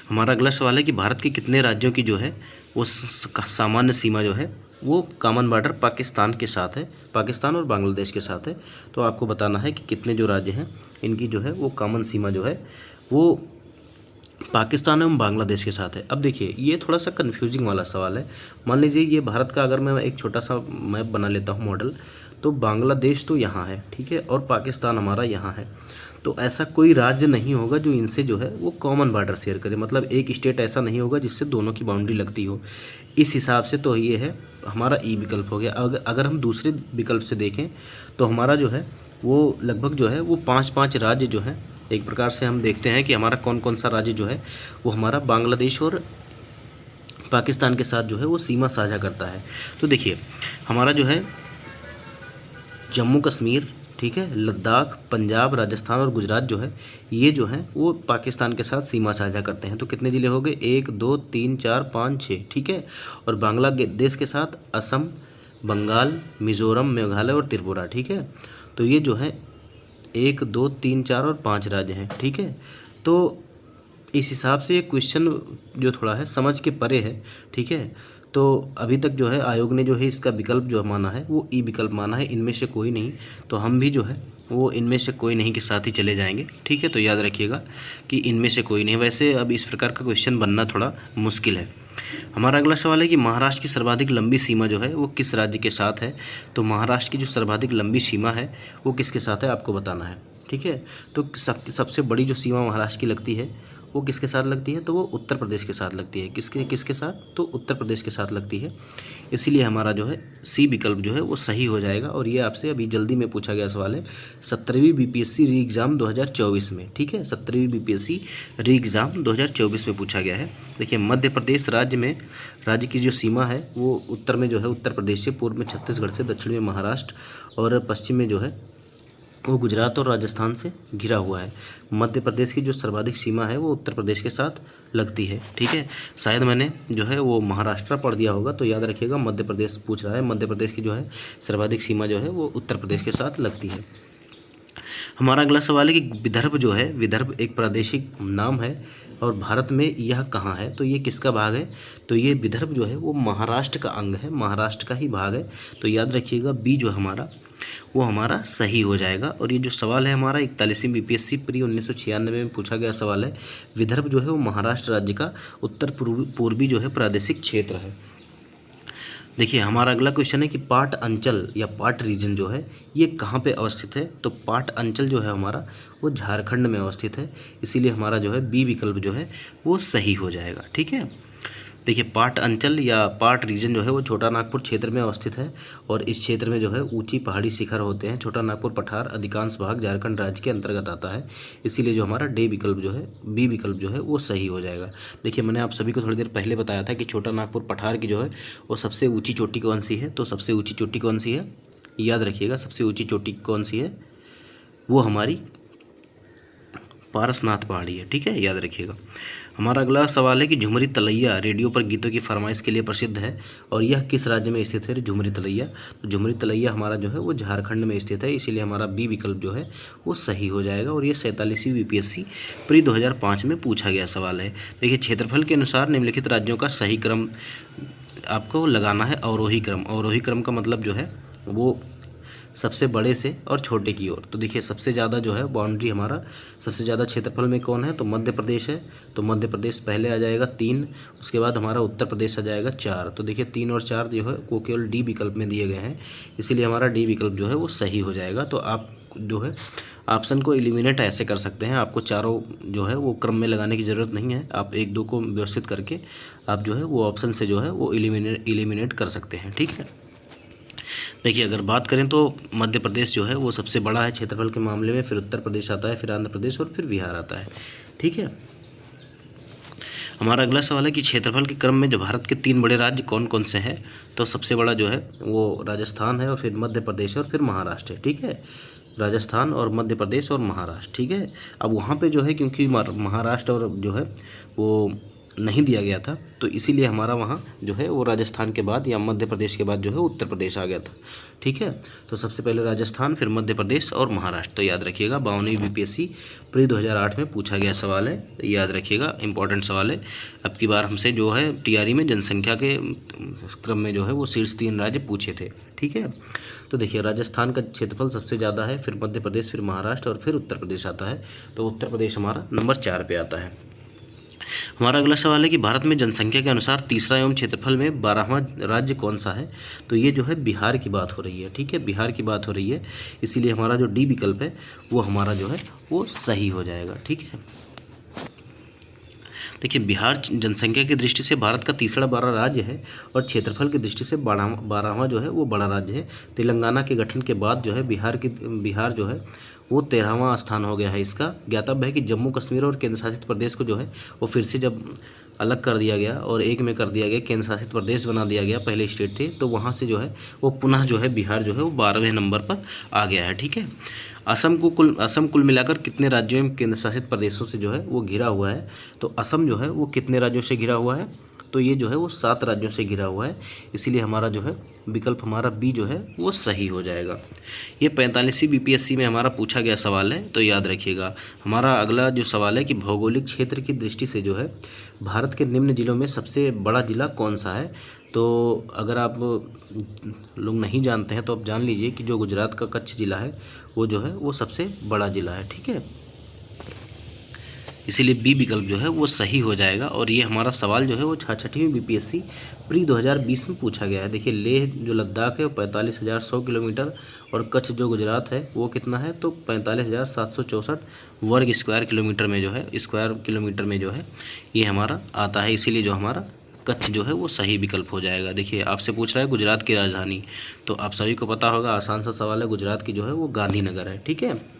हमारा अगला सवाल है कि भारत के कितने राज्यों की जो है वो सामान्य सीमा जो है वो कॉमन बॉर्डर पाकिस्तान के साथ है, पाकिस्तान और बांग्लादेश के साथ है। तो आपको बताना है कि कितने जो राज्य हैं इनकी जो है वो कॉमन सीमा जो है वो पाकिस्तान एवं बांग्लादेश के साथ है। अब देखिए, ये थोड़ा सा कन्फ्यूजिंग वाला सवाल है। मान लीजिए ये भारत का अगर मैं एक छोटा सा मैप बना लेता हूँ मॉडल, तो बांग्लादेश तो यहाँ है, ठीक है, और पाकिस्तान हमारा यहाँ है। तो ऐसा कोई राज्य नहीं होगा जो इनसे जो है वो कॉमन बॉर्डर शेयर करे, मतलब एक स्टेट ऐसा नहीं होगा जिससे दोनों की बाउंड्री लगती हो। इस हिसाब से तो ये है हमारा ई विकल्प हो गया। अगर हम दूसरे विकल्प से देखें तो हमारा जो है वो लगभग जो है वो 5-5 राज्य जो हैं, एक प्रकार से हम देखते हैं कि हमारा कौन कौन सा राज्य जो है वो हमारा बांग्लादेश और पाकिस्तान के साथ जो है वो सीमा साझा करता है। तो देखिए, हमारा जो है जम्मू कश्मीर, ठीक है, लद्दाख, पंजाब, राजस्थान और गुजरात जो है ये जो है वो पाकिस्तान के साथ सीमा साझा करते हैं। तो कितने ज़िले हो गए? 1 2 3 4 5 6, ठीक है। और बांग्लादेश के साथ असम, बंगाल, मिज़ोरम, मेघालय और त्रिपुरा, ठीक है। तो ये जो है 1 2 3 4 और 5 राज्य हैं, ठीक है। तो इस हिसाब से ये क्वेश्चन जो थोड़ा है समझ के परे है, ठीक है। तो अभी तक जो है आयोग ने जो है इसका विकल्प जो माना है वो ई विकल्प माना है, इनमें से कोई नहीं। तो हम भी जो है वो इनमें से कोई नहीं के साथ ही चले जाएंगे, ठीक है। तो याद रखिएगा कि इनमें से कोई नहीं। वैसे अब इस प्रकार का क्वेश्चन बनना थोड़ा मुश्किल है। हमारा अगला सवाल है कि महाराष्ट्र की सर्वाधिक लंबी सीमा जो है वो किस राज्य के साथ है। तो महाराष्ट्र की जो सर्वाधिक लंबी सीमा है वो किसके साथ है आपको बताना है, ठीक है। तो सबसे बड़ी जो सीमा महाराष्ट्र की लगती है वो किसके साथ लगती है, तो वो उत्तर प्रदेश के साथ लगती है। किसके साथ, तो उत्तर प्रदेश के साथ लगती है। इसीलिए हमारा जो है सी विकल्प जो है वो सही हो जाएगा। और ये आपसे अभी जल्दी में पूछा गया सवाल है 17वीं बीपीएससी री एग्ज़ाम 2024 में, ठीक है। 17वीं बीपीएससी री एग्ज़ाम 2024 में पूछा गया है। देखिए मध्य प्रदेश राज्य की जो सीमा है वो उत्तर में जो है उत्तर प्रदेश से, पूर्व में छत्तीसगढ़ से, दक्षिण में महाराष्ट्र और पश्चिम में जो है वो गुजरात और राजस्थान से घिरा हुआ है। मध्य प्रदेश की जो सर्वाधिक सीमा है वो उत्तर प्रदेश के साथ लगती है, ठीक है। शायद मैंने जो है वो महाराष्ट्र पढ़ दिया होगा, तो याद रखिएगा मध्य प्रदेश पूछ रहा है। मध्य प्रदेश की जो है सर्वाधिक सीमा जो है वो उत्तर प्रदेश के साथ लगती है। हमारा अगला सवाल है कि विदर्भ जो है, विदर्भ एक प्रादेशिक नाम है और भारत में यह कहाँ है। तो ये किसका भाग है, तो ये विदर्भ जो है वो महाराष्ट्र का अंग है, महाराष्ट्र का ही भाग है। तो याद रखिएगा बी जो हमारा वो हमारा सही हो जाएगा। और ये जो सवाल है हमारा 41वीं बीपीएससी प्री 1996 में पूछा गया सवाल है। विदर्भ जो है वो महाराष्ट्र राज्य का उत्तर पूर्वी जो है प्रादेशिक क्षेत्र है। देखिए हमारा अगला क्वेश्चन है कि पाट अंचल या पाट रीजन जो है ये कहाँ पे अवस्थित है। तो पाट अंचल जो है हमारा वो झारखंड में अवस्थित है। इसीलिए हमारा जो है बी विकल्प जो है वो सही हो जाएगा, ठीक है। देखिए पाट अंचल या पाट रीजन जो है वो छोटा नागपुर क्षेत्र में अवस्थित है और इस क्षेत्र में जो है ऊंची पहाड़ी शिखर होते हैं। छोटा नागपुर पठार अधिकांश भाग झारखंड राज्य के अंतर्गत आता है। इसीलिए जो हमारा डी विकल्प जो है, बी विकल्प जो है वो सही हो जाएगा। देखिए मैंने आप सभी को थोड़ी देर पहले बताया था कि छोटा नागपुर पठार की जो है वो सबसे ऊँची चोटी कौन सी है। तो सबसे ऊँची चोटी कौन सी है, याद रखिएगा सबसे ऊँची चोटी कौन सी है, वो हमारी पारसनाथ पहाड़ी है, ठीक है, याद रखिएगा। हमारा अगला सवाल है कि झुमरी तलैया रेडियो पर गीतों की फरमाइश के लिए प्रसिद्ध है और यह किस राज्य में स्थित है झुमरी तलैया। तो झुमरी तलैया हमारा जो है वो झारखंड में स्थित है। इसीलिए हमारा बी विकल्प जो है वो सही हो जाएगा। और ये 47वीं बीपीएससी प्री 2005 में पूछा गया सवाल है। देखिए क्षेत्रफल के अनुसार निम्नलिखित राज्यों का सही क्रम आपको लगाना है। अवरोही क्रम, अवरोही क्रम का मतलब जो है वो सबसे बड़े से और छोटे की ओर। तो देखिए सबसे ज़्यादा जो है बाउंड्री हमारा सबसे ज़्यादा क्षेत्रफल में कौन है, तो मध्य प्रदेश है। तो मध्य प्रदेश पहले आ जाएगा 3, उसके बाद हमारा उत्तर प्रदेश आ जाएगा 4। तो देखिए 3 और 4 जो है वो केवल डी विकल्प में दिए गए हैं। इसीलिए हमारा डी विकल्प जो है वो सही हो जाएगा। तो आप जो है ऑप्शन को एलिमिनेट ऐसे कर सकते हैं। आपको चारों जो है वो क्रम में लगाने की ज़रूरत नहीं है। आप 1-2 को व्यवस्थित करके आप जो है वो ऑप्शन से जो है वो एलिमिनेट कर सकते हैं, ठीक है। देखिए अगर बात करें तो मध्य प्रदेश जो है वो सबसे बड़ा है क्षेत्रफल के मामले में, फिर उत्तर प्रदेश आता है, फिर आंध्र प्रदेश और फिर बिहार आता है, ठीक है। हमारा अगला सवाल है कि क्षेत्रफल के क्रम में जो भारत के 3 बड़े राज्य कौन कौन से हैं। तो सबसे बड़ा जो है वो राजस्थान है और फिर मध्य प्रदेश और फिर महाराष्ट्र है, ठीक है। राजस्थान और मध्य प्रदेश और महाराष्ट्र, ठीक है। अब वहाँ पे जो है क्योंकि महाराष्ट्र और जो है वो नहीं दिया गया था, तो इसीलिए हमारा वहाँ जो है वो राजस्थान के बाद या मध्य प्रदेश के बाद जो है उत्तर प्रदेश आ गया था, ठीक है। तो सबसे पहले राजस्थान, फिर मध्य प्रदेश और महाराष्ट्र। तो याद रखिएगा 52वीं बीपीएससी प्री 2008 में पूछा गया सवाल है, याद रखिएगा इंपॉर्टेंट सवाल है। अब की बार हमसे जो है टीआरई में जनसंख्या के क्रम में जो है वो शीर्ष 3 राज्य पूछे थे, ठीक है। तो देखिए राजस्थान का क्षेत्रफल सबसे ज़्यादा है, फिर मध्य प्रदेश, फिर महाराष्ट्र और फिर उत्तर प्रदेश आता है। तो उत्तर प्रदेश हमारा नंबर 4 पे आता है। हमारा अगला सवाल है कि भारत में जनसंख्या के अनुसार तीसरा एवं क्षेत्रफल में 12वां राज्य कौन सा है। तो ये जो है बिहार की बात हो रही है, ठीक है, बिहार की बात हो रही है। इसीलिए हमारा जो डी विकल्प है वो हमारा जो है वो सही हो जाएगा, ठीक है। देखिए बिहार जनसंख्या की दृष्टि से भारत का तीसरा बड़ा राज्य है और क्षेत्रफल की दृष्टि से 12वां जो है वो बड़ा राज्य है। तेलंगाना के गठन के बाद जो है बिहार जो है वो 13वां स्थान हो गया है इसका। ज्ञातव्य है कि जम्मू कश्मीर और केंद्र शासित प्रदेश को जो है वो फिर से जब अलग कर दिया गया और एक में कर दिया गया, केंद्र शासित प्रदेश बना दिया गया, पहले स्टेट थे, तो वहाँ से जो है वो पुनः जो है बिहार जो है वो 12वें नंबर पर आ गया है, ठीक है। असम कुल मिलाकर कितने राज्यों एवं केंद्र शासित प्रदेशों से जो है वो घिरा हुआ है। तो असम जो है वो कितने राज्यों से घिरा हुआ है, तो ये जो है वो 7 राज्यों से घिरा हुआ है। इसीलिए हमारा जो है विकल्प हमारा बी जो है वो सही हो जाएगा। ये 45वीं बीपीएससी में हमारा पूछा गया सवाल है, तो याद रखिएगा। हमारा अगला जो सवाल है कि भौगोलिक क्षेत्र की दृष्टि से जो है भारत के निम्न जिलों में सबसे बड़ा जिला कौन सा है। तो अगर आप लोग नहीं जानते हैं तो आप जान लीजिए कि जो गुजरात का कच्छ ज़िला है वो जो है वो सबसे बड़ा ज़िला है, ठीक है। इसीलिए बी विकल्प जो है वो सही हो जाएगा। और ये हमारा सवाल जो है वो 66वीं बीपीएससी प्री 2020 में पूछा गया है। देखिए, लेह जो लद्दाख है वो 45,100 किलोमीटर और कच्छ जो गुजरात है वो कितना है, तो 45,764 वर्ग स्क्वायर किलोमीटर में जो है जो है ये हमारा आता है। इसीलिए जो हमारा कच्छ जो है वो सही विकल्प हो जाएगा। देखिए, आपसे पूछ रहा है गुजरात की राजधानी, तो आप सभी को पता होगा, आसान सा सवाल है, गुजरात की जो है वो गांधीनगर है, ठीक है।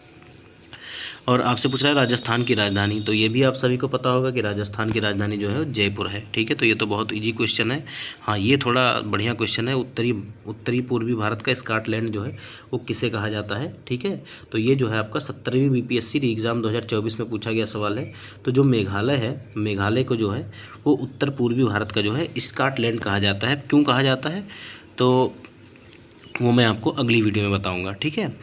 और आपसे पूछ रहा है राजस्थान की राजधानी, तो ये भी आप सभी को पता होगा कि राजस्थान की राजधानी जो है जयपुर है, ठीक है। तो ये तो बहुत इजी क्वेश्चन है। हाँ, ये थोड़ा बढ़िया क्वेश्चन है। उत्तरी पूर्वी भारत का स्कॉटलैंड जो है वो किसे कहा जाता है, ठीक है। तो ये जो है आपका 70वीं बीपीएससी एग्ज़ाम 2024 में पूछा गया सवाल है। तो जो मेघालय है, मेघालय को जो है वो उत्तर पूर्वी भारत का जो है स्कॉटलैंड कहा जाता है। क्यों कहा जाता है तो वो मैं आपको अगली वीडियो में बताऊँगा, ठीक है।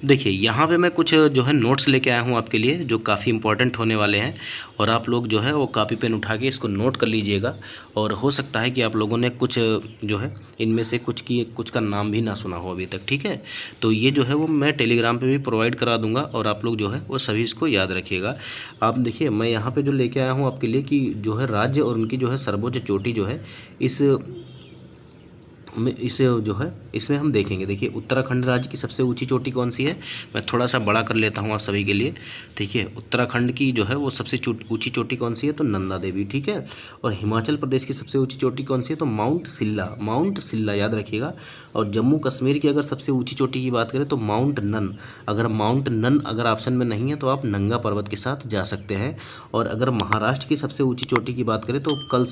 देखिए, यहाँ पे मैं कुछ जो है नोट्स लेके आया हूँ आपके लिए, जो काफ़ी इंपॉर्टेंट होने वाले हैं। और आप लोग जो है वो कॉपी पेन उठा के इसको नोट कर लीजिएगा। और हो सकता है कि आप लोगों ने कुछ जो है इनमें से कुछ का नाम भी ना सुना हो अभी तक, ठीक है। तो ये जो है वो मैं टेलीग्राम पे भी प्रोवाइड करा दूंगा और आप लोग जो है वो सभी इसको याद रखिएगा। आप देखिए, मैं यहाँ पर जो लेके आया हूँ आपके लिए कि जो है राज्य और उनकी जो है सर्वोच्च चोटी जो है इसे जो है इसमें हम देखेंगे। देखिए, उत्तराखंड राज्य की सबसे ऊंची चोटी कौन सी है, मैं थोड़ा सा बड़ा कर लेता हूं आप सभी के लिए। देखिए, उत्तराखंड की जो है वो सबसे ऊंची चोटी कौन सी है, तो नंदा देवी, ठीक है। और हिमाचल प्रदेश की सबसे ऊंची चोटी कौन सी है, तो माउंट सिल्ला याद रखिएगा। और जम्मू कश्मीर की अगर सबसे ऊंची चोटी की बात करें तो माउंट नन। अगर माउंट नन अगर ऑप्शन में नहीं है तो आप नंगा पर्वत के साथ जा सकते हैं। और अगर महाराष्ट्र की सबसे ऊंची चोटी की बात करें तो कल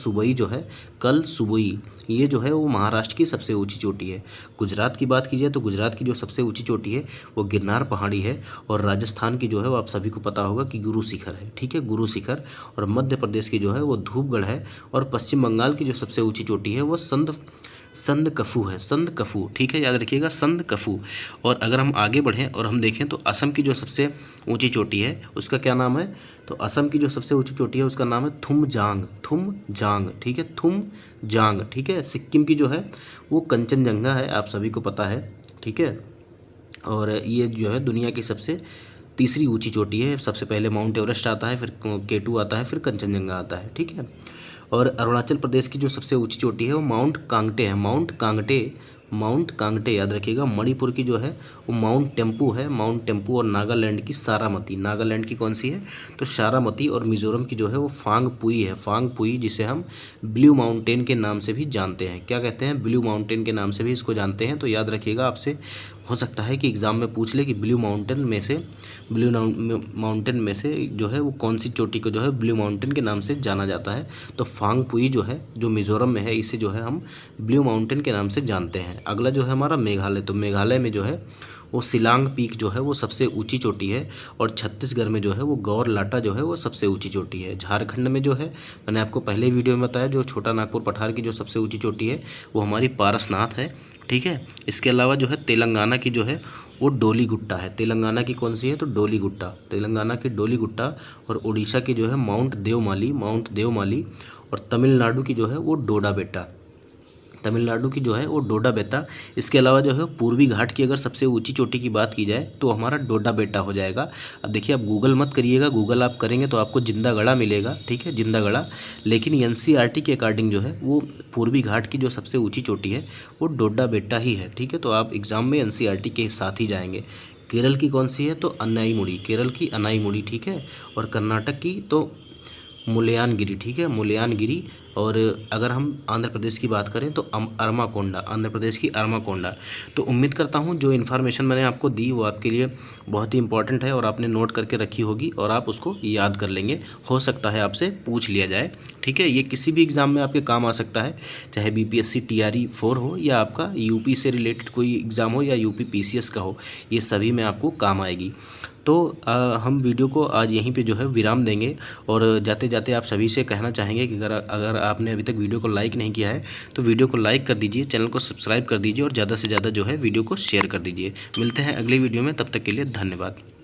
सुबई ये जो है वो महाराष्ट्र की सबसे ऊंची चोटी है। गुजरात की बात कीजिए तो गुजरात की जो सबसे ऊंची चोटी है वो गिरनार पहाड़ी है। और राजस्थान की जो है वो आप सभी को पता होगा कि गुरु शिखर है, ठीक है, गुरु शिखर। और मध्य प्रदेश की जो है वो धूपगढ़ है। और पश्चिम बंगाल की जो सबसे ऊंची चोटी है वो संदकफू है, संदकफू, ठीक है, याद रखिएगा, संदकफू। और अगर हम आगे बढ़ें और हम देखें तो असम की जो सबसे ऊंची चोटी है उसका क्या नाम है, तो असम की जो सबसे ऊंची चोटी है उसका नाम है थुमजांग, ठीक है, थुमजांग, ठीक है। सिक्किम की जो है वो कंचनजंगा है, आप सभी को पता है, ठीक है। और ये जो है दुनिया की सबसे तीसरी ऊंची चोटी है। सबसे पहले माउंट एवरेस्ट आता है, फिर K2 आता है, फिर कंचनजंगा आता है, ठीक है। और अरुणाचल प्रदेश की जो सबसे ऊंची चोटी है वो माउंट कांगटे है, माउंट कांगटे याद रखिएगा। मणिपुर की जो है वो माउंट टेम्पू। और नागालैंड की सारामती, नागालैंड की कौन सी है, तो सारामती। और मिजोरम की जो है वो फांगपुई, जिसे हम ब्लू माउंटेन के नाम से भी जानते हैं। क्या कहते हैं, ब्लू माउंटेन के नाम से भी इसको जानते हैं। तो याद रखिएगा, आपसे हो सकता है कि एग्ज़ाम में पूछ ले कि ब्लू माउंटेन में से जो है वो कौन सी चोटी को जो है ब्लू माउंटेन के नाम से जाना जाता है। तो फांगपुई जो है जो मिज़ोरम में है, इसे जो है हम ब्लू माउंटेन के नाम से जानते हैं। अगला जो है हमारा मेघालय, तो मेघालय में जो है वो शिलांग पीक जो है वो सबसे ऊंची चोटी है। और छत्तीसगढ़ में जो है वो गौर लाटा जो है वो सबसे ऊंची चोटी है। झारखंड में जो है, मैंने आपको पहले वीडियो में बताया, जो छोटा नागपुर पठार की जो सबसे ऊंची चोटी है वो हमारी पारसनाथ है, ठीक है। इसके अलावा जो है तेलंगाना की जो है वो डोली गुट्टा है। तेलंगाना की कौन सी है, तो डोली गुट्टा, तेलंगाना की डोली गुट्टा। और उड़ीसा की जो है माउंट देवमाली। और तमिलनाडु की जो है वो डोडा बेटा। इसके अलावा जो है पूर्वी घाट की अगर सबसे ऊंची चोटी की बात की जाए तो हमारा डोडा बेटा हो जाएगा। अब देखिए, आप गूगल मत करिएगा, गूगल आप करेंगे तो आपको जिंदागढ़ा मिलेगा, ठीक है, जिंदागढ़ा। लेकिन एनसीईआरटी के अकॉर्डिंग जो है वो पूर्वी घाट की जो सबसे ऊंची चोटी है वो डोडा बेटा ही है, ठीक है। तो आप एग्ज़ाम में एनसीईआरटी के साथ ही जाएंगे। केरल की कौन सी है, तो अनाईमुड़ी, ठीक है। और कर्नाटक की तो मुलयानगिरी, ठीक है, मुलयानगिरी। और अगर हम आंध्र प्रदेश की बात करें तो अरमाकोंडा, आंध्र प्रदेश की अरमाकोंडा। तो उम्मीद करता हूं जो इन्फॉर्मेशन मैंने आपको दी वो आपके लिए बहुत ही इंपॉर्टेंट है और आपने नोट करके रखी होगी और आप उसको याद कर लेंगे। हो सकता है आपसे पूछ लिया जाए, ठीक है। ये किसी भी एग्ज़ाम में आपके काम आ सकता है, चाहे बीपीएससी TRE 4 हो या आपका यूपी से रिलेटेड कोई एग्ज़ाम हो या यूपी PCS का हो, ये सभी में आपको काम आएगी। तो हम वीडियो को आज यहीं पे जो है विराम देंगे। और जाते जाते आप सभी से कहना चाहेंगे कि अगर आपने अभी तक वीडियो को लाइक नहीं किया है तो वीडियो को लाइक कर दीजिए, चैनल को सब्सक्राइब कर दीजिए और ज़्यादा से ज़्यादा जो है वीडियो को शेयर कर दीजिए। मिलते हैं अगली वीडियो में, तब तक के लिए धन्यवाद।